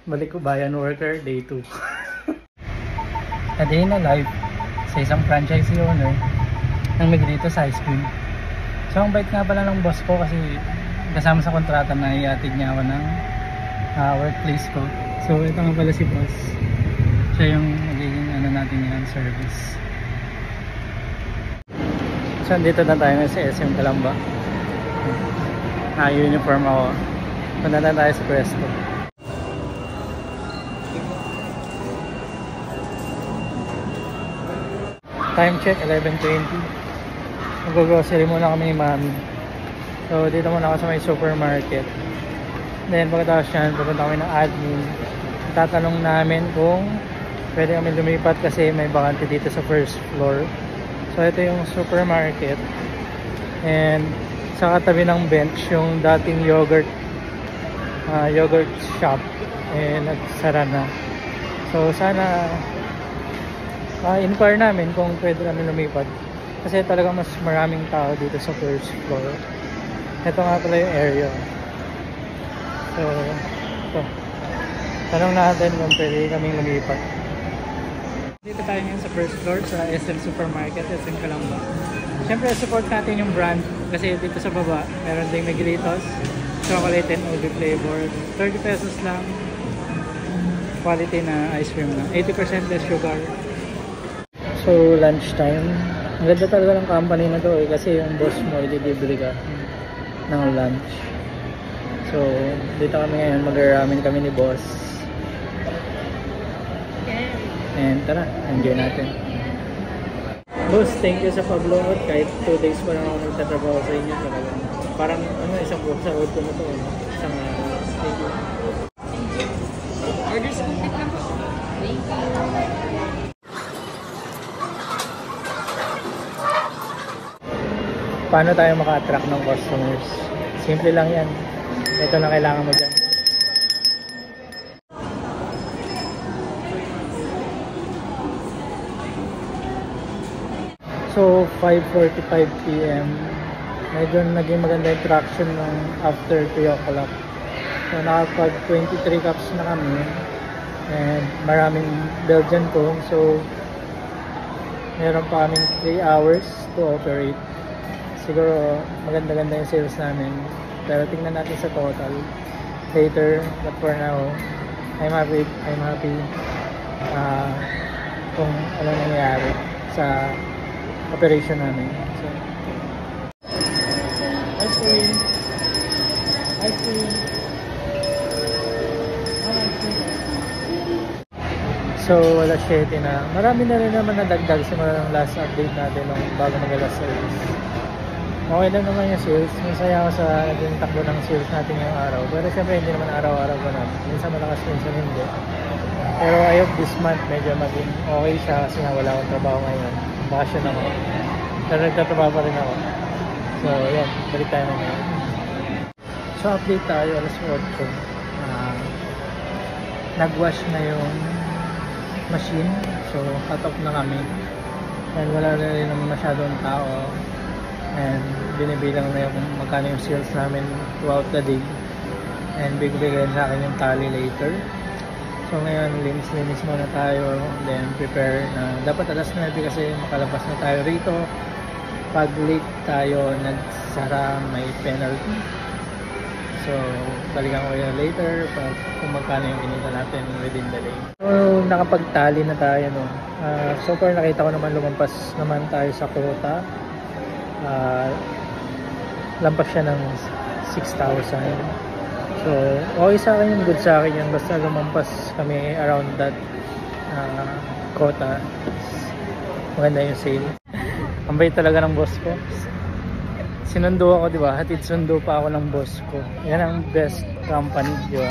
Balik ko bayan worker, day 2. A day in a life sa isang franchisee owner ng Negrito Ice Cream. So ang bait nga pala ng boss ko kasi kasama sa kontrata na iatid niya ako ng workplace ko. So ito nga pala si boss. Siya yung magiging natin yan, service. So dito na tayo sa SM Calamba. Uniform ako. Punta na tayo sa pwesto. Time check 11:20. Mag-grocery muna kami ni Mami. So dito muna ako sa may supermarket. Then pagkatapos yan, pupunta kami ng admin. Tatanong namin kung pwede kami lumipat kasi may bakante dito sa first floor. So ito yung supermarket. And sa katabi ng bench yung dating yogurt shop nagsara na. So sana inquire namin kung pwede kami lumipat kasi talaga mas maraming tao dito sa first floor. Ito nga pala yung area. So ito, tanong natin kung pwede kaming lumipat. Dito tayo ngayon sa first floor sa SM Supermarket, SM Calamba. Siyempre support natin yung brand kasi dito sa baba meron ding Negritos, chocolate and OB flavor. 30 pesos lang, quality na ice cream na, 80% less sugar. So lunch time, ang ganda talaga ng company na to kasi yung boss mo ililibre ka ng lunch. So dito kami ngayon, mag-ramen kami ni boss. And tara, enjoy natin. Boss, thank you sa pag-load. Kahit 2 days pa lang ako nagtatrabaho sa inyo. Parang isang buwan sa road ko na to. Isang thank you. Orders complete na po. Thank you. Paano tayo maka-attract ng customers? Simple lang yan. Ito na kailangan mo dyan. So 5:45 PM, medyo naging maganda yung traction ng after 3 o'clock. So nakapag 23 cups na kami and maraming Belgian po. So meron pa kaming 3 hours to operate. Siguro maganda-ganda yung sales namin, pero tingnan natin sa total later. But for now, I'm happy kung ano nangyayari sa operation namin. So, ice cream. So, alas 7 na. Marami na rin naman nadagdag simula ng last update natin nung bago mag-alas service. Okay lang naman yung sales. Masaya ako sa naging takbo ng sales natin yung araw. Pero syempre hindi naman araw-araw ko natin. Minsan malakas, minsan hindi. Pero I hope this month medyo maging okay siya kasi nga wala akong trabaho ngayon. Bakasyon ako. Pero nagtatrabaho pa rin ako. So yan, balik tayo na ngayon. So update tayo, alas 8. Nag-wash na yung machine. So cut off na kami. And wala na rin naman masyadong tao. And binibilang na yung magkano yung sales namin throughout the day. And bigyan sa akin yung tally later. So ngayon, linis muna tayo, then prepare na. Dapat alas 9 kasi makalabas na tayo rito. Pag late tayo, nagsara, may penalty. So, balikan ko yun later kung magkano yung kinita natin within the day. So, nakapagtali na tayo. No? So far, nakita ko naman lumampas naman tayo sa quota. Lampas siya ng 6,000. So, okay sa akin yung good sa akin yun. Basta lumampas kami around that quota. Maganda yung sale. Ang bait talaga ng boss ko. Sinundo ako, di ba? Hatid sundo pa ako ng boss ko. Yan ang best company, di ba?